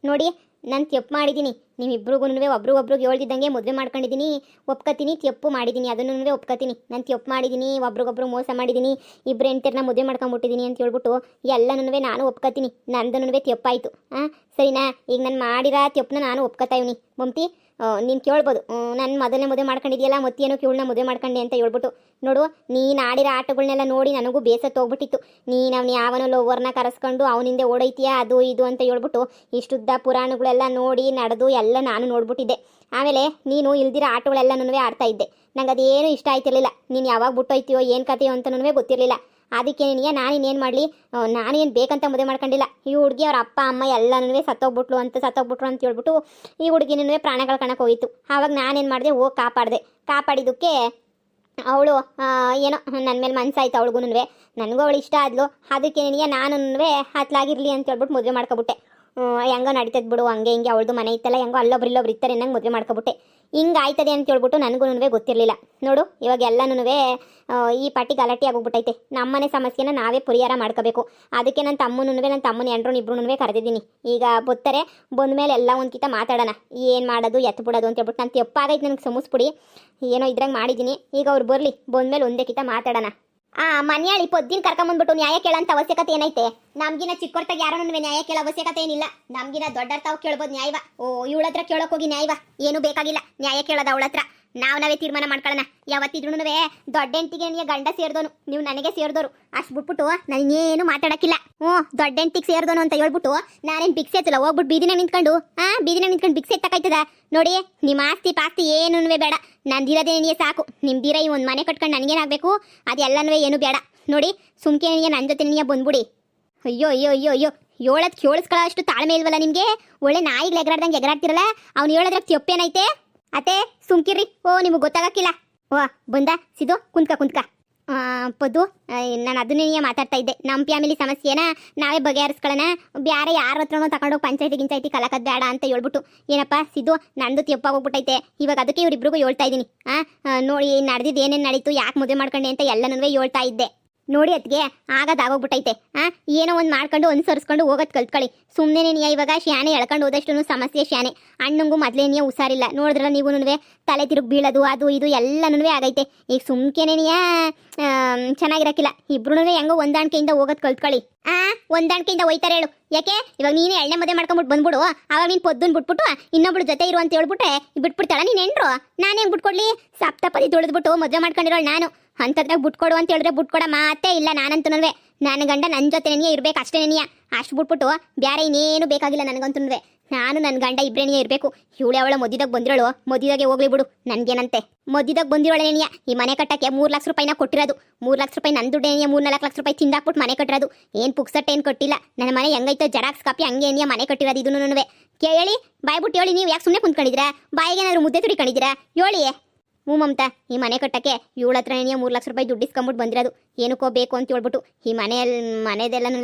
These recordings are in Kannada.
ನೋಡಿ ನಾನು ತಪ್ಪು ಮಾಡಿದ್ದೀನಿ, ನೀವಿಬ್ರಿಗೂ ಒಬ್ರಿಗೊಬ್ರಿಗೆ ಹೇಳ್ದಿದ್ದಂಗೆ ಮದುವೆ ಮಾಡ್ಕೊಂಡಿದ್ದೀನಿ, ಒಪ್ಕೋತೀನಿ. ತಪ್ಪು ಮಾಡಿದ್ದೀನಿ, ಅದನ್ನು ಒಪ್ಕೋತೀನಿ. ನಾನು ತಪ್ಪು ಮಾಡಿದ್ದೀನಿ, ಒಬ್ರಿಗೊಬ್ರು ಮೋಸ ಮಾಡಿದ್ದೀನಿ, ಇಬ್ಬರು ಹೆಂಡ್ತಿರನ್ನ ಮದುವೆ ಮಾಡ್ಕೊಂಬಿಟ್ಟಿದ್ದೀನಿ ಅಂತ ಹೇಳ್ಬಿಟ್ಟು ಎಲ್ಲನೂ ನಾನು ಒಪ್ಕೋತೀನಿ. ನಂದನೂ ತಪ್ಪಾಯಿತು. ಸರಿನಾ? ಈಗ ನಾನು ಮಾಡಿರೋ ತಪ್ಪನ್ನ ನಾನು ಒಪ್ಕೋತಾ ಇವ್ನಿ. ಮಮತಿ, ನೀನು ಕೇಳ್ಬೋದು, ನಾನು ಮೊದಲನೇ ಮದುವೆ ಮಾಡ್ಕೊಂಡಿದ್ಯಲ್ಲ ಮತ್ತೇನೋ ಇವಳನ್ನ ಮದುವೆ ಮಾಡ್ಕೊಂಡೆ ಅಂತ ಹೇಳ್ಬಿಟ್ಟು. ನೋಡು, ನೀನು ಆಡಿರೋ ಆಟಗಳನ್ನೆಲ್ಲ ನೋಡಿ ನನಗೂ ಬೇಸತ್ತು ಹೋಗ್ಬಿಟ್ಟಿತ್ತು. ನೀನು ಅವ್ನು ಯಾವನೋ ಲೋವರ್ನ ಕರೆಸ್ಕೊಂಡು ಅವನಿಂದೆ ಓಡೈತೀಯಾ ಅದು ಇದು ಅಂತ ಹೇಳ್ಬಿಟ್ಟು ಇಷ್ಟುದ್ದ ಪುರಾಣಗಳೆಲ್ಲ ನೋಡಿ ನಡೆದು ಎಲ್ಲ ನಾನು ನೋಡ್ಬಿಟ್ಟಿದ್ದೆ. ಆಮೇಲೆ ನೀನು ಇಲ್ದಿರೋ ಆಟಗಳೆಲ್ಲನೂ ಆಡ್ತಾ ಇದ್ದೆ. ನಂಗೆ ಅದೇನು ಇಷ್ಟ ಆಯ್ತಿರ್ಲಿಲ್ಲ. ನೀನು ಯಾವಾಗ ಬಿಟ್ಟೋಯ್ತೀಯೋ ಏನು ಕತೆಯೋ ಅಂತನೂ ಗೊತ್ತಿರಲಿಲ್ಲ. ಅದಕ್ಕೆ ನಿನಗೆ ನಾನೇನು ಮಾಡಲಿ, ನಾನೇನು ಬೇಕಂತ ಮದುವೆ ಮಾಡ್ಕೊಂಡಿಲ್ಲ. ಈ ಹುಡುಗಿ ಅವ್ರ ಅಪ್ಪ ಅಮ್ಮ ಎಲ್ಲನೂ ಸತ್ತೋಗ್ಬಿಟ್ರು ಅಂತ ಹೇಳ್ಬಿಟ್ಟು ಈ ಹುಡುಗಿನೂ ಪ್ರಾಣಗಳು ಕಣಕ್ಕೆ ಹೋಗಿತ್ತು. ಆವಾಗ ನಾನೇನು ಮಾಡಿದೆ, ಹೋಗಿ ಕಾಪಾಡಿದ್ದಕ್ಕೆ ಅವಳು ಏನೋ ನನ್ನ ಮೇಲೆ ಮನಸ್ಸಾಯ್ತು ಅವಳಿಗೂ. ನನಗೂ ಅವಳು ಇಷ್ಟ ಆದ್ಲು. ಅದಕ್ಕೆ ನಿನಗೆ ನಾನು ಹತ್ಲಾಗಿರಲಿ ಅಂತ ಹೇಳ್ಬಿಟ್ಟು ಮದುವೆ ಮಾಡ್ಕೊಬಿಟ್ಟೆ. ಹೆಂಗೋ ನಡೀತದೆ ಬಿಡು, ಹಂಗೆ ಹಿಂಗೆ ಅವಳದು ಮನೆ ಇತ್ತಲ್ಲ, ಹೆಂಗೋ ಅಲ್ಲೊಬ್ರು ಇರ್ತಾರೆ ನಂಗೆ ಮದುವೆ ಮಾಡ್ಕೊಬಿಟ್ಟೆ. ಹಿಂಗೆ ಆಯ್ತದೆ ಅಂತ ಹೇಳ್ಬಿಟ್ಟು ನನಗೂ ಗೊತ್ತಿರಲಿಲ್ಲ. ನೋಡು, ಇವಾಗ ಎಲ್ಲನೂ ಈ ಪಾಟಿ ಗಲಾಟೆ ಆಗೋಗ್ಬಿಟ್ಟೈತೆ. ನಮ್ಮನೆ ಸಮಸ್ಯೆನ ನಾವೇ ಪರಿಹಾರ ಮಾಡ್ಕೋಬೇಕು. ಅದಕ್ಕೆ ನನ್ನ ತಮ್ಮನ ಎಂಡ್ರೂ ಇಬ್ರು ಕರೆದಿದ್ದೀನಿ. ಈಗ ಬರ್ತಾರೆ, ಬಂದಮೇಲೆ ಎಲ್ಲ ಒಂದು ಕಿತ ಮಾತಾಡೋಣ, ಏನು ಮಾಡೋದು ಎತ್ತು ಬಿಡೋದು ಅಂತ ಹೇಳ್ಬಿಟ್ಟು. ನಾನು ತಪ್ಪಾಗೈತೆ, ನನಗೆ ಸಮಸ್ಬಿಡಿ, ಏನೋ ಇದ್ರಾಗ ಮಾಡಿದ್ದೀನಿ. ಈಗ ಅವ್ರು ಬರಲಿ, ಬಂದಮೇಲೆ ಒಂದೇ ಕಿತ ಮಾತಾಡೋಣ. ಮನ್ಯಾಳಿ ಪೊದ್ದಿನ ಕರ್ಕೊಂಬಂದ್ಬಿಟ್ಟು ನ್ಯಾಯ ಕೇಳೋಂಥ ಅವಶ್ಯಕತೆ ಏನೈತೆ? ನಮ್ಗಿನ ಚಿಕ್ಕೊರ್ತಾಗ ಯಾರೂ ನ್ಯಾಯ ಕೇಳೋ ಅವಶ್ಯಕತೆ ಏನಿಲ್ಲ. ನಮ್ಗಿನ ದೊಡ್ಡರ್ ತಾವು ಕೇಳ್ಬೋದು ನ್ಯಾಯವ. ಇವಳ ಹತ್ರ ಕೇಳೋಕೆ ಹೋಗಿ ನ್ಯಾಯವ ಏನು ಬೇಕಾಗಿಲ್ಲ. ನ್ಯಾಯ ಕೇಳೋದು ಅವಳ ಹತ್ರ ನಾವೇ ತೀರ್ಮಾನ ಮಾಡ್ಕೊಳ್ಳೋಣ. ಯಾವತ್ತಿದ್ರೂ ದೊಡ್ಡ ಹೆಂಡ್ತಿಗೆ ನೀ ಗಂಡ ಸೇರಿದೋನು, ನೀವು ನನಗೆ ಸೇರಿದೋರು. ಅಷ್ಟು ಬಿಟ್ಬಿಟ್ಟು ನಾನೇನು ಮಾತಾಡೋಕ್ಕಿಲ್ಲ. ದೊಡ್ಡ ಹೆಂಡ್ತಿಗೆ ಸೇರಿದೋನು ಅಂತ ಹೇಳ್ಬಿಟ್ಟು ನಾನೇನು ಭಿಕ್ಷೆ ಎತ್ತಲ್ಲ, ಹೋಗ್ಬಿಟ್ಟು ಬೀದಿನ ನಿಂತ್ಕೊಂಡು ಭಿಕ್ಷೆ ಎತ್ತಕ್ಕಾಯ್ತದ? ನೋಡಿ, ನಿಮ್ಮ ಆಸ್ತಿ ಪಾಸ್ತಿ ಏನೂ ಬೇಡ, ನಂದಿರೋದೇ ನೀಯೇ ಸಾಕು. ನಿಮ್ದಿರ ಈ ಒಂದು ಮನೆ ಕಟ್ಕೊಂಡು ನನಗೇನಾಗಬೇಕು, ಅದೆಲ್ಲನೂ ಏನು ಬೇಡ. ನೋಡಿ, ಸುಮ್ಕೆ ನನ್ನ ಜೊತೆ ನೀಯೇ ಬಂದ್ಬಿಡಿ. ಅಯ್ಯೋ ಅಯ್ಯೋ ಅಯ್ಯೋ ಅಯ್ಯೋ, ಹೇಳೋದು ಕೇಳಿಸ್ಕೊಳ್ಳೋ ಅಷ್ಟು ತಾಳ್ಮೆ ಇಲ್ವಲ್ಲ ನಿಮಗೆ? ಒಳ್ಳೆ ನಾಯಿಗೆ ಎಗರಾಡ್ದಂಗೆ ಎಗರಾಡ್ತಿರಲ್ಲ. ಅವ್ನು ಹೇಳೋದ್ರಾಗ ತಪ್ಪೇನೈತೆ? ಅತ್ತೆ ಸುಮ್ಕಿರ್ರಿ. ನಿಮಗೆ ಗೊತ್ತಾಗಕ್ಕಿಲ್ಲ. ಬಂದ ಸಿದು, ಕುಂತ್ಕ. ಪದ್ದು, ನಾನು ಅದನ್ನೇ ಮಾತಾಡ್ತಾ ಇದ್ದೆ. ನಮ್ಮ ಫ್ಯಾಮಿಲಿ ಸಮಸ್ಯೆನ ನಾವೇ ಬಗೆಹರಿಸ್ಕೊಳ್ಳೋಣ, ಬೇರೆ ಯಾರ ಹತ್ರನೋ ತಗೊಂಡೋಗಿ ಪಂಚಾಯತಿ ಕಲಕದ್ ಬೇಡ ಅಂತ ಹೇಳ್ಬಿಟ್ಟು. ಏನಪ್ಪ ಸಿದ್ದು, ನಂದು ತಪ್ಪಾಗೋಗ್ಬಿಟ್ಟೈತೆ. ಇವಾಗ ಅದಕ್ಕೆ ಇವರಿಬ್ರಿಗೂ ಹೇಳ್ತಾ ಇದ್ದೀನಿ. ನೋಡಿ, ನಡೆದಿದ್ದು ಏನೇನು ನಡೀತು, ಯಾಕೆ ಮದುವೆ ಮಾಡ್ಕೊಂಡೆ ಅಂತ ಎಲ್ಲನೂ ಹೇಳ್ತಾ ಇದ್ದೆ. ನೋಡಿ ಅದಕ್ಕೆ ಆಗೋದಾಗೋಗ್ಬಿಟ್ಟೈತೆ. ಏನೋ ಒಂದು ಮಾಡ್ಕೊಂಡು ಅನುಸರಿಸ್ಕೊಂಡು ಹೋಗೋದು ಕಲ್ತ್ಕೊಳ್ಳಿ. ಸುಮ್ಮನೆ ನೀ ಇವಾಗ ಶಾನೆ ಎಳ್ಕೊಂಡು ಹೋದಷ್ಟು ಸಮಸ್ಯೆ ಶಾನೆ. ಅಣ್ಣಂಗೂ ಮೊದಲೇನಿಯ ಹುಷಾರಿಲ್ಲ, ನೋಡಿದ್ರೆ ನೀವು ತಲೆ ತಿರುಗಿ ಬೀಳೋದು ಅದು ಇದು ಎಲ್ಲನೂ ಆಗೈತೆ. ಈಗ ಸುಮ್ಕೆನೇ ಚೆನ್ನಾಗಿರಕ್ಕಿಲ್ಲ. ಇಬ್ರು ಹೆಂಗೋ ಹೊಂದಾಣಿಕೆಯಿಂದ ಹೋಗೋದು ಕಲ್ತ್ಕೊಳ್ಳಿ. ಹೊಂದಾಣಿಕೆಯಿಂದ ಹೋಯ್ತಾರೆ ಹೇಳು. ಯಾಕೆ ಇವಾಗ ನೀನೇ ಎಣ್ಣೆ ಮದುವೆ ಮಾಡ್ಕೊಂಬಿಟ್ಟು ಬಂದ್ಬಿಡು, ಅವಾಗ ನೀನು ಪೊದ್ದುನ್ ಬಿಟ್ಬಿಟ್ಟು ಇನ್ನೊಬ್ಳು ಜೊತೆ ಇರು ಅಂತ ಹೇಳ್ಬಿಟ್ರೆ ಬಿಟ್ಬಿಡ್ತಾಳ ನೀನು ಹೆಂಡ್ರು? ನಾನು ಹೆಂಗೆ ಬಿಟ್ಕೊಡ್ಲಿ? ಸಪ್ತಪದಿ ತುಳಿದ್ಬಿಟ್ಟು ಮದುವೆ ಮಾಡ್ಕೊಂಡಿರೋಳು ನಾನು. ಅಂಥದ್ರಾಗ ಬಿಟ್ಕೊಡು ಅಂತ ಹೇಳಿದ್ರೆ ಬಿಟ್ಕೊಡ ಮಾತೇ ಇಲ್ಲ. ನಾನಂತೂ ನನ್ನ ಗಂಡ ನನ್ನ ಜೊತೆನೇ ಇರ್ಬೇಕು ಅಷ್ಟೇ. ಅಷ್ಟು ಬಿಟ್ಬಿಟ್ಟು ಬೇರೆ ಇನ್ನೇನು ಬೇಕಾಗಿಲ್ಲ ನನಗಂತೂ. ನಾನು ನನ್ನ ಗಂಡ ಇಬ್ಬರೇನೇ ಇರಬೇಕು. ಇವಳೆ ಅವಳ ಮದುವೆದಾಗ ಬಂದಿರೋಳು, ಮದುವೆದಾಗೆ ಹೋಗ್ಲಿ ಬಿಡು, ನನಗೇನಂತೆ. ಮದುವೆದಾಗ ಬಂದಿರೋಳೇನಿಯ ಈ ಮನೆ ಕಟ್ಟಕ್ಕೆ 3 ಲಕ್ಷ ರೂಪಾಯಿನ ಕೊಟ್ಟಿರೋದು. 3 ಲಕ್ಷ ರೂಪಾಯಿ ನನ್ನ ದುಡ್ಡೇನಿಯ, 3-4 ಲಕ್ಷ ರೂಪಾಯಿ ತಿಂದಾಕ್ಬಿಟ್ಟು ಮನೆ ಕಟ್ಟಿರೋದು. ಏನು ಪುಕ್ಸಟ್ಟೆ ಏನು ಕೊಟ್ಟಿಲ್ಲ. ನನ್ನ ಮನೆ ಹೆಂಗೈತೋ ಜೆರಾಕ್ಸ್ ಕಾಪಿ ಹಂಗೆ ಏನಿಯ ಮನೆ ಕಟ್ಟಿರೋದು. ಇದನ್ನು ಕೇಳಿ ಬಾಯ್ಬಿಟ್ಟು ಹೇಳಿ. ನೀವು ಯಾಕೆ ಸುಮ್ಮನೆ ಕುಂತ್ಕೊಂಡಿದ್ದೀರಾ? ಬಾಯಿಗೇನಾದ್ರು ಮುದ್ದೆ ತುಡಿಕೊಂಡಿದ್ದೀರಾ? ಹೇಳಿ. ಮಮತಾ, ಈ ಮನೆ ಕಟ್ಟಕ್ಕೆ ಇವಳ ಹತ್ರ 3 ಲಕ್ಷ ರೂಪಾಯಿ ದುಡ್ಡು ಇಸ್ಕೊಂಬಿಟ್ಟು ಬಂದಿರೋದು. ಏನಕ್ಕೋ ಬೇಕು ಅಂತ ಹೇಳ್ಬಿಟ್ಟು ಈ ಮನೆದೆಲ್ಲನೂ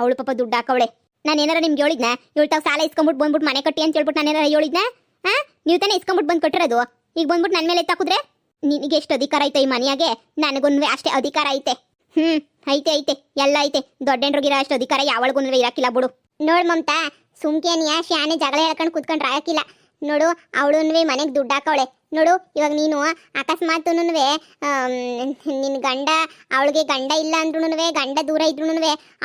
ಅವಳು ಪಾಪ ದುಡ್ಡು ಹಾಕವಳೆ. ನಾನು ಏನಾರ ನಿಮ್ಗೆ ಹೇಳಿದ್ನ? ಇವಳು ತಾವು ಸಾಲ ಇಸ್ಕೊಂಬಿಟ್ಟು ಬಂದ್ಬಿಟ್ಟು ಮನೆ ಕಟ್ಟಿ ಅಂತ ಹೇಳ್ಬಿಟ್ಟು ನಾನು ಏನಾರ ಹೇಳಿದ್ನ? ನೀವು ತಾನೇ ಇಸ್ಕೊಂಬಿಟ್ಟು ಬಂದು ಕಟ್ಟಿರೋದು. ಈಗ ಬಂದ್ಬಿಟ್ಟು ನನ್ನ ಮೇಲೆ ಎತ್ತಾಕಿದ್ರೆ ನಿನಗೆ ಎಷ್ಟು ಅಧಿಕಾರ ಐತೆ ಈ ಮನೆಯಾಗೆ? ನನಗೂ ಅಷ್ಟೇ ಅಧಿಕಾರ ಐತೆ. ಐತೆ ಎಲ್ಲ ಐತೆ. ದೊಡ್ಡಂಡ್ರಿಗಿರೋ ಅಷ್ಟು ಅಧಿಕಾರ ಯಾವಳಿಗೂ ಇರಾಕಿಲ್ಲ ಬಿಡು. ನೋಡು ಮಮತಾ, ಸುಮ್ಕೇನಿಯ ಶಾನೆ ಜಗಳ ಹೇಳ್ಕೊಂಡು ಕೂತ್ಕೊಂಡ್ರೆ ಆಗಕ್ಕಿಲ್ಲ. ನೋಡು, ಅವಳು ಮನೆಗೆ ದುಡ್ಡು ಹಾಕವಳೆ. ನೋಡು, ಇವಾಗ ನೀನು ಅಕಸ್ಮಾತ್ ನಿನ್ನ ಗಂಡ ಅವಳಿಗೆ ಗಂಡ ಇಲ್ಲ ಅಂದ್ರೂ, ಗಂಡ ದೂರ ಇದ್ರೂ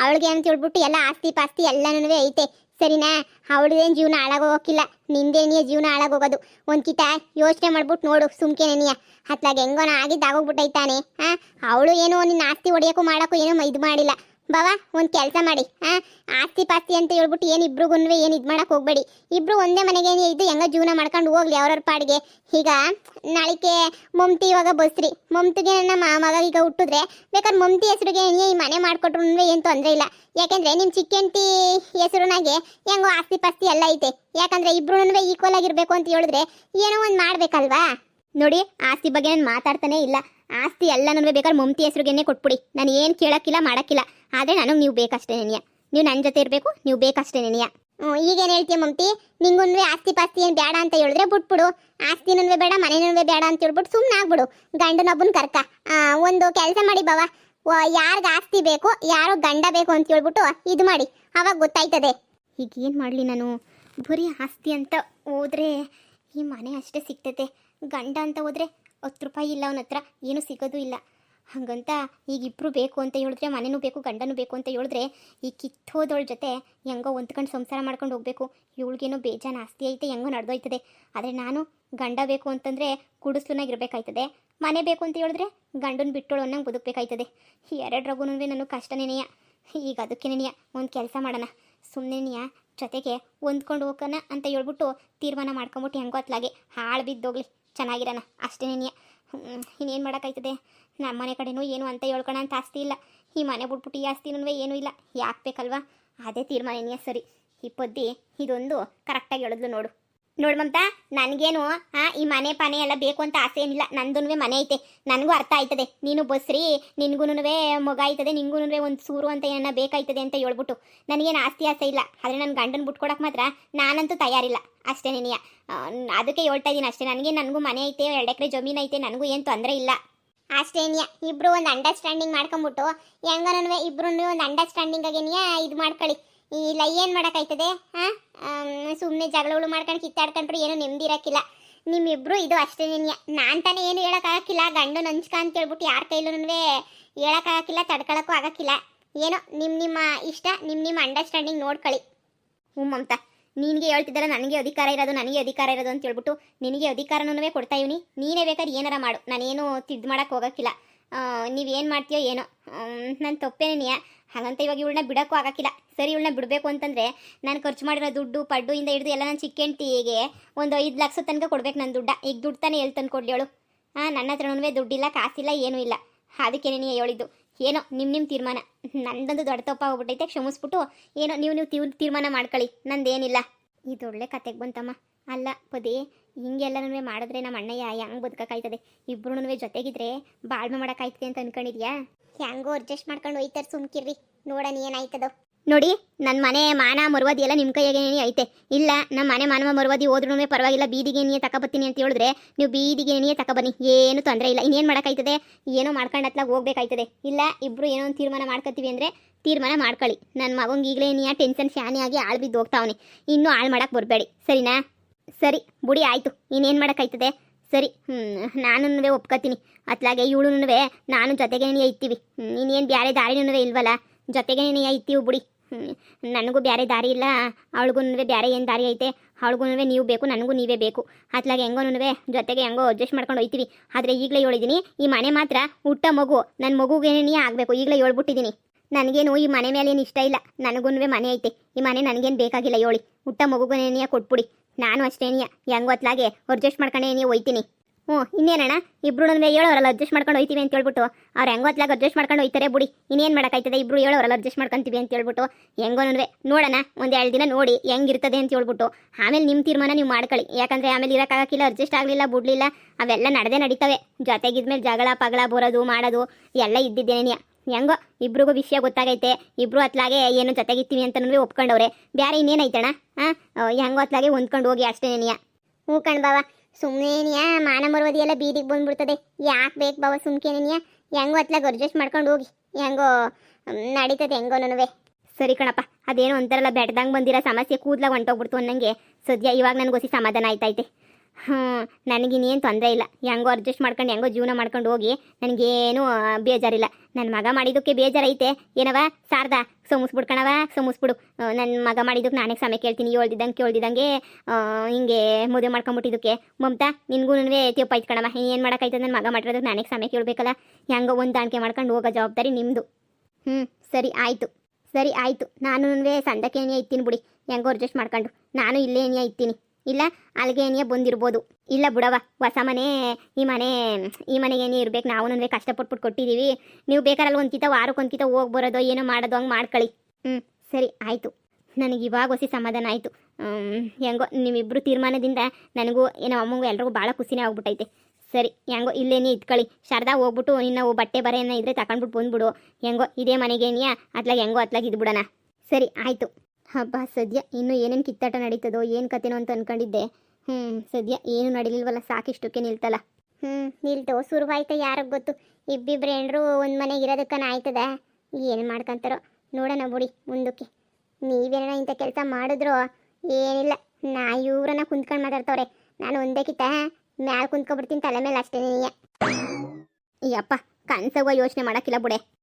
ಅವಳಿಗೆ ಅಂತ ಹೇಳ್ಬಿಟ್ಟು ಎಲ್ಲ ಆಸ್ತಿ ಪಾಸ್ತಿ ಎಲ್ಲನೂ ಐತೆ. ಸರಿನಾ? ಅವಳದೇನು ಜೀವನ ಹಾಳಾಗೋಗಿಲ್ಲ, ನಿಂದೇನಿಯ ಜೀವನ ಹಾಳಾಗೋಗೋದು. ಒಂದು ಕಿತ ಯೋಚನೆ ಮಾಡ್ಬಿಟ್ಟು ನೋಡು. ಸುಮ್ಕೆನೇನಿಯ ಅತ್ಲಾಗ ಹೆಂಗೋನ ಆಗಿದ್ದಾಗೋಗ್ಬಿಟ್ಟೈತಾನೆ. ಅವಳು ಏನೋ ನಿನ್ನ ಆಸ್ತಿ ಹೊಡಿಯೋಕ್ಕೂ ಮಾಡೋಕ್ಕೂ ಏನೋ ಇದು ಮಾಡಿಲ್ಲ. ಬಾವಾ, ಒಂದು ಕೆಲಸ ಮಾಡಿ. ಆಸ್ತಿ ಪಾಸ್ತಿ ಅಂತ ಹೇಳ್ಬಿಟ್ಟು ಏನು ಇಬ್ರಿಗೂ ಏನು ಇದು ಮಾಡಕ್ಕೆ ಹೋಗ್ಬೇಡಿ. ಇಬ್ರು ಒಂದೇ ಮನೆಗೆ ಇದು ಹೆಂಗೋ ಜೀವನ ಮಾಡ್ಕೊಂಡು ಹೋಗ್ಲಿ ಅವ್ರವ್ರ ಪಾಡಿಗೆ. ಈಗ ನಾಳಿಕೆ ಮಮತಿ ಇವಾಗ ಬಸ್ರಿ, ಮಮತಿಗೆ ನನ್ನ ಮಗ ಈಗ ಹುಟ್ಟಿದ್ರೆ ಬೇಕಾದ್ರೆ ಮಮತಿ ಹೆಸರಿಗೆ ಈ ಮನೆ ಮಾಡಿಕೊಟ್ರು ಏನು ತೊಂದರೆ ಇಲ್ಲ. ಯಾಕೆಂದರೆ ನಿಮ್ಮ ಚಿಕ್ಕಂಟಿ ಹೆಸರುನಾಗೆ ಹೆಂಗೋ ಆಸ್ತಿ ಪಾಸ್ತಿ ಎಲ್ಲ ಐತೆ. ಯಾಕಂದರೆ ಇಬ್ರು ಈಕ್ವಲ್ ಆಗಿರಬೇಕು ಅಂತ ಹೇಳಿದ್ರೆ ಏನೋ ಒಂದು ಮಾಡಬೇಕಲ್ವಾ? ನೋಡಿ, ಆಸ್ತಿ ಬಗ್ಗೆ ನಾನು ಮಾತಾಡ್ತಾನೆ ಇಲ್ಲ. ಆಸ್ತಿ ಎಲ್ಲನೂ ಬೇಕಾದ್ರೆ ಮಮತಿ ಹೆಸರಿಗೇನೆ ಕೊಟ್ಬಿಡಿ. ನಾನು ಏನು ಕೇಳೋಕ್ಕಿಲ್ಲ ಮಾಡೋಕ್ಕಿಲ್ಲ. ಆದರೆ ನನಗೆ ನೀವು ಬೇಕಷ್ಟೇ ನೆನೆಯ. ನೀವು ನನ್ನ ಜೊತೆ ಇರಬೇಕು, ನೀವು ಬೇಕಷ್ಟೇ ನೆನೆಯ. ಈಗೇನು ಹೇಳ್ತೀಯ ಮಮತಿ? ನಿಂಗೂ ಆಸ್ತಿ ಪಾಸ್ತಿ ಏನು ಬೇಡ ಅಂತ ಹೇಳಿದ್ರೆ ಬಿಟ್ಬಿಡು. ಆಸ್ತಿನೂ ಬೇಡ, ಮನೆನೂ ಬೇಡ ಅಂತ ಹೇಳ್ಬಿಟ್ಟು ಸುಮ್ಮನೆ ಆಗ್ಬಿಡು. ಗಂಡನೊಬ್ಬನ ಕರ್ಕ. ಒಂದು ಕೆಲಸ ಮಾಡಿ ಬಾವ, ಯಾರಿಗೆ ಆಸ್ತಿ ಬೇಕು, ಯಾರೋ ಗಂಡ ಬೇಕು ಅಂತ ಹೇಳ್ಬಿಟ್ಟು ಇದು ಮಾಡಿ, ಅವಾಗ ಗೊತ್ತಾಯ್ತದೆ. ಈಗ ಏನು ಮಾಡಲಿ ನಾನು? ಬರೀ ಆಸ್ತಿ ಅಂತ ಹೋದ್ರೆ ಈ ಮನೆ ಅಷ್ಟೇ ಸಿಗ್ತೈತೆ. ಗಂಡ ಅಂತ ಹೋದ್ರೆ 10 ರೂಪಾಯಿ ಇಲ್ಲ ಅವನ ಹತ್ರ, ಏನೂ ಸಿಗೋದು ಇಲ್ಲ. ಹಾಗಂತ ಈಗ ಇಬ್ಬರು ಬೇಕು ಅಂತ ಹೇಳಿದ್ರೆ, ಮನೆನೂ ಬೇಕು ಗಂಡನೂ ಬೇಕು ಅಂತ ಹೇಳಿದ್ರೆ, ಈ ಕಿತ್ತೋದವಳ ಜೊತೆ ಹೆಂಗೋ ಹೊಂದ್ಕೊಂಡು ಸಂಸಾರ ಮಾಡ್ಕೊಂಡು ಹೋಗ್ಬೇಕು. ಇವಳಿಗೇನೋ ಬೇಜಾನ್ ಆಸ್ತಿ ಐತೆ, ಹೆಂಗೋ ನಡೆದೋಯ್ತದೆ. ಆದರೆ ನಾನು ಗಂಡ ಬೇಕು ಅಂತಂದರೆ ಕುಡಿಸ್ಲುನಾಗಿರ್ಬೇಕಾಯ್ತದೆ, ಮನೆ ಬೇಕು ಅಂತ ಹೇಳಿದ್ರೆ ಗಂಡನ ಬಿಟ್ಟೋಳು ಅನ್ನಂಗೆ ಬದುಕಬೇಕಾಯ್ತದೆ. ಎರಡರಗೂ ನಾನು ಕಷ್ಟನೇನೆಯ. ಈಗ ಅದಕ್ಕೇನೆಯ ಒಂದು ಕೆಲಸ ಮಾಡೋಣ, ಸುಮ್ಮನೆನೆಯ ಜೊತೆಗೆ ಹೊಂದ್ಕೊಂಡು ಹೋಗೋಣ ಅಂತ ಹೇಳ್ಬಿಟ್ಟು ತೀರ್ಮಾನ ಮಾಡ್ಕೊಂಬಿಟ್ಟು ಹೆಂಗೋ ಅತ್ಲಾಗೆ ಹಾಳು ಬಿದ್ದೋಗ್ಲಿ, ಚೆನ್ನಾಗಿರೋಣ ಅಷ್ಟೇನೆಯ. ಇನ್ನೇನು ಮಾಡೋಕ್ಕಾಯ್ತದೆ. ನಮ್ಮ ಮನೆ ಕಡೆನೂ ಏನು ಅಂತ ಹೇಳ್ಕೊಳ ಅಂತ ಆಸ್ತಿ ಇಲ್ಲ, ಈ ಮನೆ ಬಿಟ್ಬಿಟ್ಟು ಈ ಆಸ್ತಿನೂ ಏನೂ ಇಲ್ಲ. ಯಾಕೆ ಬೇಕಲ್ವಾ? ಅದೇ ತೀರ್ಮಾನನೆಯ ಸರಿ. ಈ ಪದ್ದಿ ಇದೊಂದು ಕರೆಕ್ಟಾಗಿ ಹೇಳಿದ್ಲು ನೋಡು. ಮಮತಾ, ನನಗೇನು ಈ ಮನೆ ಪಾನೆ ಎಲ್ಲ ಬೇಕು ಅಂತ ಆಸೆ ಏನಿಲ್ಲ. ನಂದೂ ಮನೆ ಐತೆ, ನನಗೂ ಅರ್ಥ ಆಯ್ತದೆ. ನೀನು ಬಸ್ರಿ, ನಿನ್ಗೂ ಮಗ ಆಯ್ತದೆ, ನಿಂಗೂ ಒಂದು ಸೂರು ಅಂತ ಏನ ಬೇಕಾಯ್ತದೆ ಅಂತ ಹೇಳ್ಬಿಟ್ಟು ನನಗೇನು ಆಸ್ತಿ ಆಸೆ ಇಲ್ಲ. ಆದರೆ ನನ್ನ ಗಂಡನ ಬಿಟ್ಕೊಡಕ್ಕೆ ಮಾತ್ರ ನಾನಂತೂ ತಯಾರಿಲ್ಲ ಅಷ್ಟೇ ನೆನೆಯ. ಅದಕ್ಕೆ ಹೇಳ್ತಾ ಇದ್ದೀನಿ ಅಷ್ಟೇ. ನನಗೂ ಮನೆ ಐತೆ, 2 ಎಕರೆ ಜಮೀನು ಐತೆ, ನನಗೂ ಏನು ತೊಂದರೆ ಇಲ್ಲ ಅಷ್ಟೇನಿಯ. ಇಬ್ಬರು ಒಂದು ಅಂಡರ್ಸ್ಟ್ಯಾಂಡಿಂಗ್ ಮಾಡ್ಕೊಂಬಿಟ್ಟು ಹೆಂಗನೂ ಇಬ್ಬರು ಒಂದು ಅಂಡರ್ಸ್ಟ್ಯಾಂಡಿಂಗ್ ಆಗೇನಿಯ ಇದು ಮಾಡ್ಕೊಳ್ಳಿ. ಇಲ್ಲ ಏನು ಮಾಡೋಕ್ಕಾಯ್ತದೆ? ಸುಮ್ಮನೆ ಜಗಳಗಳು ಮಾಡ್ಕೊಂಡು ಕಿತ್ತಾಡ್ಕೊಂಡ್ರು ಏನೂ ನೆಮ್ಮದಿ ಇರೋಕ್ಕಿಲ್ಲ ನಿಮ್ಮಿಬ್ರು. ಇದು ಅಷ್ಟೇ ನೆನೆಯ. ನಾನು ತಾನೇ ಏನು ಹೇಳೋಕ್ಕಾಗಕ್ಕಿಲ್ಲ, ಗಂಡು ನಂಚ್ಕ ಅಂತ ಹೇಳ್ಬಿಟ್ಟು ಯಾರ ಕೈಲೂ ಹೇಳೋಕ್ಕಾಗಕ್ಕಿಲ್ಲ, ತಡ್ಕೊಳಕ್ಕೂ ಆಗಕ್ಕಿಲ್ಲ. ಏನೋ ನಿಮ್ಮ ಇಷ್ಟ, ನಿಮ್ಮ ಅಂಡರ್ಸ್ಟ್ಯಾಂಡಿಂಗ್ ನೋಡ್ಕೊಳ್ಳಿ. ಮಮತಾ, ನಿನಗೆ ಹೇಳ್ತಿದ್ದಲ್ಲ ನನಗೆ ಅಧಿಕಾರ ಇರೋದು, ನನಗೆ ಅಧಿಕಾರ ಇರೋದು ಅಂತ ಹೇಳ್ಬಿಟ್ಟು ನಿನಗೆ ಅಧಿಕಾರನೂ ಕೊಡ್ತಾ ಇವನಿ. ನೀನೇ ಬೇಕಾದ್ರೆ ಏನಾರ ಮಾಡು, ನಾನೇನು ತಿದ್ದು ಮಾಡೋಕ್ಕೆ ಹೋಗೋಕ್ಕಿಲ್ಲ. ನೀವೇನು ಮಾಡ್ತೀಯೋ ಏನೋ, ನನ್ನ ತಪ್ಪೇನೆಯ. ಹಾಗಂತ ಇವಾಗ ಇವಳನ್ನ ಬಿಡೋಕ್ಕೂ ಆಗಕ್ಕಿಲ್ಲ. ಸರಿ, ಇವಳನ್ನ ಬಿಡಬೇಕು ಅಂತಂದರೆ ನಾನು ಖರ್ಚು ಮಾಡಿರೋ ದುಡ್ಡು ಪಡ್ಡು ಇಂದ ಹಿಡಿದು ಎಲ್ಲ ನಾನು ಚಿಕ್ಕಂಟಿಗೆ ಒಂದು 5 ಲಕ್ಷ ತನಕ ಕೊಡ್ಬೇಕು ನನ್ನ ದುಡ್ಡ. ಈಗ ದುಡ್ಡು ತಾನೇ ಎಲ್ಲಿ ತಂದು ಕೊಡಲಿ ಅವಳು? ನನ್ನ ಹತ್ರನೂ ದುಡ್ಡಿಲ್ಲ, ಕಾಸಿಲ್ಲ, ಏನೂ ಇಲ್ಲ. ಅದಕ್ಕೇನೆ ನೀ ಹೇಳಿದ್ದು. ಏನೋ ನಿಮ್ಮ ತೀರ್ಮಾನ. ನಂದೊಂದು ದೊಡ್ಡ ತಪ್ಪ ಹೋಗ್ಬಿಟ್ಟೈತೆ, ಕ್ಷಮಿಸ್ಬಿಟ್ಟು ಏನೋ ನೀವು ತೀರ್ಮಾನ ಮಾಡ್ಕೊಳ್ಳಿ, ನಂದೇನಿಲ್ಲ. ಇದೊಳ್ಳೆ ಕತೆಗೆ ಬಂತಮ್ಮ. ಅಲ್ಲ ಪದಿ, ಹಿಂಗೆಲ್ಲನೂ ಮಾಡಿದ್ರೆ ನಮ್ಮ ಅಣ್ಣಯ್ಯ ಹೆಂಗೆ ಬದುಕಕ್ಕಾಯ್ತದೆ? ಇಬ್ಬರೂ ಜೊತೆಗಿದ್ರೆ ಬಾಳ್ಮೆ ಮಾಡೋಕ್ಕಾಯ್ತದೆ ಅಂತ ಅನ್ಕೊಂಡಿದ್ಯಾ? ಹೆಂಗೋ ಅಡ್ಜಸ್ಟ್ ಮಾಡ್ಕೊಂಡು ಹೋಯ್ತಾರೆ, ಸುಮ್ಕಿರ್ರಿ, ನೋಡೋಣ ಏನಾಯ್ತದೋ. ನೋಡಿ, ನನ್ನ ಮನೆ ಮಾನ ಮರುವಾದಿ ಎಲ್ಲ ನಿಮ್ಮ ಕೈಯಾಗೇನೇ ಐತೆ. ಇಲ್ಲ ನಮ್ಮ ಮನೆ ಮಾನವ ಮರುವಾದಿ ಹೋದ್ರೂ ಪರವಾಗಿಲ್ಲ, ಬೀದಿಗೆ ನೀಯೇ ತಗೊಬತ್ತೀನಿ ಅಂತ ಹೇಳಿದ್ರೆ ನೀವು ಬೀದಿಗೆ ನೀಯೇ ತಗೊಬನ್ನಿ, ಏನು ತೊಂದರೆ ಇಲ್ಲ. ಇನ್ನೇನು ಮಾಡೋಕ್ಕಾಯ್ತದೆ? ಏನೋ ಮಾಡ್ಕೊಂಡು ಅತ್ಲಾಗ ಹೋಗ್ಬೇಕಾಯ್ತದೆ. ಇಲ್ಲ ಇಬ್ಬರು ಏನೋ ಒಂದು ತೀರ್ಮಾನ ಮಾಡ್ಕೊತೀವಿ ಅಂದರೆ ತೀರ್ಮಾನ ಮಾಡ್ಕೊಳ್ಳಿ. ನನ್ನ ಮಗಂಗೆ ಈಗಲೇ ನೀ ಟೆನ್ಷನ್ ಫ್ಯಾನಿ ಆಗಿ ಆಳು ಬಿದ್ದು ಹೋಗ್ತಾವನೆ, ಇನ್ನೂ ಆಳು ಮಾಡೋಕ್ಕೆ ಬರಬೇಡಿ, ಸರಿನಾ? ಸರಿ ಬುಡಿ, ಆಯಿತು. ಇನ್ನೇನು ಮಾಡೋಕ್ಕಾಯ್ತದೆ? ಸರಿ, ನಾನು ಒಪ್ಕೋತೀನಿ. ಅತ್ಲಾಗೆ ಇವಳು ನಾನು ಜೊತೆಗೇನೇ ಇರ್ತೀವಿ. ಇನ್ನೇನು ಬೇರೆ ದಾರಿನೂ ಇಲ್ವಲ್ಲ, ಜೊತೆಗೇನೇ ಇರ್ತೀವಿ ಬುಡಿ. ನನಗೂ ಬೇರೆ ದಾರಿ ಇಲ್ಲ, ಅವಳಿಗೂ ಬೇರೆ ಏನು ದಾರಿ ಐತೆ? ಅವಳಿಗೂ ನೀವು ಬೇಕು, ನನಗೂ ನೀವೇ ಬೇಕು. ಅತ್ಲಾಗೆ ಹೆಂಗೋನು ಜೊತೆಗೆ ಹೆಂಗೋ ಅಡ್ಜಸ್ಟ್ ಮಾಡ್ಕೊಂಡು ಹೋಯ್ತೀವಿ. ಆದರೆ ಈಗಲೇ ಹೇಳಿದ್ದೀನಿ, ಈ ಮನೆ ಮಾತ್ರ ಹುಟ್ಟ ಮಗು, ನನ್ನ ಮಗುಗೇನೇ ಆಗಬೇಕು. ಈಗಲೇ ಹೇಳ್ಬಿಟ್ಟಿದ್ದೀನಿ. ನನಗೇನು ಈ ಮನೆ ಮೇಲೆ ಏನು ಇಷ್ಟ ಇಲ್ಲ, ನನಗೂ ಮನೆ ಐತೆ. ಈ ಮನೆ ನನಗೇನು ಬೇಕಾಗಿಲ್ಲ. ಹೇಳಿ ಹುಟ್ಟ ಮಗುಗೇನೇ ಕೊಟ್ಬಿಡಿ. ನಾನು ಅಷ್ಟೇನಿಯ ಹೆಂಗೋ ಅತ್ಲಾಗೆ ಅಡ್ಜಸ್ಟ್ ಮಾಡ್ಕೊಂಡೇನೇ ಹೋಯ್ತೀನಿ. ಇನ್ನೇನಣ್ಣ, ಇಬ್ರು ಹೇಳೋರಲ್ಲ ಅಡ್ಜಸ್ಟ್ ಮಾಡ್ಕೊಂಡು ಹೋಯ್ತೀವಿ ಅಂತ ಹೇಳ್ಬಿಟ್ಟು ಅವ್ರು ಹೆಂಗೋ ಅತ್ಲಾಗ ಅಡ್ಜಸ್ಟ್ ಮಾಡ್ಕೊಂಡು ಹೋಯ್ತಾರೆ ಬುಡಿ. ಇನ್ನೇನು ಮಾಡೋಕ್ಕಾಯ್ತದೆ? ಇಬ್ರು ಹೇಳೋರಲ್ಲ ಅಡ್ಜಸ್ಟ್ ಮಾಡ್ಕೊಂತೀವಿ ಅಂತ ಹೇಳ್ಬಿಟ್ಟು ಹೆಂಗೋನು ನೋಡೋಣ, ಒಂದು 2 ದಿನ ನೋಡಿ ಹೆಂಗಿರ್ತದೆ ಅಂತ ಹೇಳ್ಬಿಟ್ಟು ಆಮೇಲೆ ನಿಮ್ಮ ತೀರ್ಮಾನ ನೀವು ಮಾಡ್ಕೊಳ್ಳಿ. ಯಾಕಂದರೆ ಆಮೇಲೆ ಇರೋಕ್ಕಾಗಕ್ಕಿಲ್ಲ, ಅಡ್ಜಸ್ಟ್ ಆಗಲಿಲ್ಲ, ಬಿಡಲಿಲ್ಲ, ಅವೆಲ್ಲ ನಡೆದಿದ್ದಾವೆ. ಜೊತೆಗಿದ್ಮೇಲೆ ಜಗಳ ಪಗಳ ಬರೋದು ಮಾಡೋದು ಎಲ್ಲ ಇದ್ದಿದ್ದೇನೆಯ. ಹೆಂಗೋ ಇಬ್ರಿಗೂ ವಿಷಯ ಗೊತ್ತಾಗೈತೆ, ಇಬ್ರು ಅತ್ಲಾಗೆ ಏನು ಜೊತೆಗಿರ್ತೀವಿ ಅಂತನೂ ಒಪ್ಕೊಂಡವ್ರೆ. ಬೇರೆ ಇನ್ನೇನೈತಣ? ಹೆಂಗೋ ಅತ್ಲಾಗೆ ಹೊಂದ್ಕೊಂಡು ಹೋಗಿ ಅಷ್ಟೇನೆಯ. ಹ್ಞೂ ಕಣ್ ಬಾವ, ಸುಮ್ಮನೆನಿಯ ಮಾನ ಮರುವದಿ ಎಲ್ಲ ಬೀದಿಗೆ ಬಂದ್ಬಿಡ್ತದೆ. ಯಾಕೆ ಬೇಕು ಬಾವ ಸುಮ್ಕೇನೆನಿಯ? ಹೆಂಗೋ ಅತ್ಲಾಗ ಅಡ್ಜಸ್ಟ್ ಮಾಡ್ಕೊಂಡು ಹೋಗಿ, ಹೆಂಗೋ ನಡೀತದೆ ಹೆಂಗೋನುವೆ. ಸರಿ ಕಣಪ್ಪ, ಅದೇನೋ ಒಂಥರಲ್ಲ ಬೆಟ್ಟದಂಗೆ ಬಂದಿರೋ ಸಮಸ್ಯೆ ಕೂದಲಾಗ ಹೊಂಟೋಗ್ಬಿಡ್ತು ಅನ್ನಂಗೆ ಸದ್ಯ ಇವಾಗ ನನಗೋಸಿ ಸಮಾಧಾನ ಆಯ್ತೈತೆ. ನನಗಿನ್ನೇನು ತೊಂದರೆ ಇಲ್ಲ, ಹೆಂಗೋ ಅಡ್ಜಸ್ಟ್ ಮಾಡ್ಕೊಂಡು ಹೆಂಗೋ ಜೀವನ ಮಾಡ್ಕೊಂಡು ಹೋಗಿ, ನನಗೇನು ಬೇಜಾರಿಲ್ಲ. ನನ್ನ ಮಗ ಮಾಡಿದ್ದಕ್ಕೆ ಬೇಜಾರೈತೆ ಏನವ ಸಾರ್ದ ಸೋಮಿಸ್ಬಿಡ್ಕಣವ, ಸೋಮಿಸ್ಬಿಡು. ನನ್ನ ಮಗ ಮಾಡಿದ್ದಕ್ಕೆ ನಾನೇ ಸಮಯ ಕೇಳ್ತೀನಿ, ಕೇಳ್ದಿದ್ದಂಗೆ ಹಿಂಗೆ ಮದುವೆ ಮಾಡ್ಕೊಂಬಿಟ್ಟಿದ್ದಕ್ಕೆ. ಮಮತಾ, ನಿನ್ಗೂ ತಿಪ್ಪ ಆಯ್ತು ಕಣವ. ಏನು ಮಾಡೋಕ್ಕಾಯ್ತದೆ? ನನ್ನ ಮಗ ಮಾಡಿರೋದಕ್ಕೆ ನಾನೇ ಸಮಯ ಕೇಳಬೇಕಲ್ಲ. ಹೆಂಗೋ ಹೊಂದಾಣಿಕೆ ಮಾಡ್ಕೊಂಡು ಹೋಗೋ ಜವಾಬ್ದಾರಿ ನಿಮ್ಮದು. ಸರಿ ಆಯಿತು. ನಾನು ಸಂದಕ್ಕೇನೇ ಇತ್ತೀನಿ ಬಿಡಿ, ಹೆಂಗೋ ಅಡ್ಜಸ್ಟ್ ಮಾಡ್ಕೊಂಡು. ನಾನು ಇಲ್ಲೇನೇ ಇತ್ತೀನಿ, ಇಲ್ಲ ಅಲ್ಲಿಗೆ ಏನೇ ಬಂದಿರ್ಬೋದು. ಇಲ್ಲ ಬಿಡವ, ಹೊಸ ಮನೆ, ಈ ಮನೆಗೇನೇ ಇರ್ಬೇಕು. ನಾವು ಕಷ್ಟಪಟ್ಬಿಟ್ಟು ಕೊಟ್ಟಿದ್ದೀವಿ. ನೀವು ಬೇಕಾರಲ್ಲ ಒಂದ್ಕಿತ ವಾರಕ್ಕೊಂದ್ಕಿತ ಹೋಗಿ ಬರೋದು ಏನೋ ಮಾಡೋದು ಹಂಗೆ ಮಾಡ್ಕೊಳ್ಳಿ. ಸರಿ ಆಯಿತು. ನನಗೆ ಇವಾಗ ಹೊಸಿ ಸಮಾಧಾನ ಆಯಿತು. ಹೆಂಗೋ ನಿಮ್ಮಿಬ್ಬರು ತೀರ್ಮಾನದಿಂದ ನನಗೂ ಏನೋ ಅಮ್ಮಂಗೂ ಎಲ್ರಿಗೂ ಭಾಳ ಖುಷಿನೇ ಆಗ್ಬಿಟ್ಟೈತೆ. ಸರಿ, ಹೆಂಗೋ ಇಲ್ಲೇನೇ ಇಟ್ಕೊಳ್ಳಿ. ಶಾರದಾ ಹೋಗ್ಬಿಟ್ಟು ನಾವು ಬಟ್ಟೆ ಬರೆ ಏನೋ ಇದ್ರೆ ತಗೊಂಡ್ಬಿಟ್ಟು ಬಂದ್ಬಿಡು. ಹೆಂಗೋ ಇದೇ ಮನೆಗೇನಿಯಾ ಅತ್ಲಾಗ ಇದ್ಬಿಡೋಣ. ಸರಿ ಆಯಿತು. ಹಬ್ಬ, ಸದ್ಯ ಇನ್ನೂ ಏನೇನು ಕಿತ್ತಾಟ ನಡೀತದೋ ಏನು ಕತೆನೋ ಅಂತ ಅಂದ್ಕೊಂಡಿದ್ದೆ. ಸದ್ಯ ಏನು ನಡೀಲಿಲ್ವಲ್ಲ, ಸಾಕಿಷ್ಟಕ್ಕೆ ನಿಲ್ತಲ್ಲ. ನಿಲ್ತು ಶುರುವಾಯ್ತು, ಯಾರಿಗೆ ಗೊತ್ತು. ಇಬ್ಬಿಬ್ರು ಹೆಂಡ್ರು ಒಂದು ಮನೆಗೆ ಇರೋದಕ್ಕನ ಆಯ್ತದ? ಏನು ಮಾಡ್ಕೊಂತಾರೋ ನೋಡೋಣ ಬಿಡಿ ಮುಂದಕ್ಕೆ. ನೀವೇನೋ ಇಂಥ ಕೆಲಸ ಮಾಡಿದ್ರು ಏನಿಲ್ಲ, ನಾ ಇವ್ರನ್ನ ಕುಂತ್ಕೊಂಡು ಮಾತಾಡ್ತವ್ರೆ. ನಾನು ಒಂದೇ ಕಿತ್ತ ಮ್ಯಾಲ ಕುಂತ್ಕೊಬಿಡ್ತೀನಿ ತಲೆ ಮೇಲೆ ಅಷ್ಟೇ. ಯಪ್ಪ ಕನ್ಸವ ಯೋಚನೆ ಮಾಡಕ್ಕಿಲ್ಲ ಬಿಡೆ.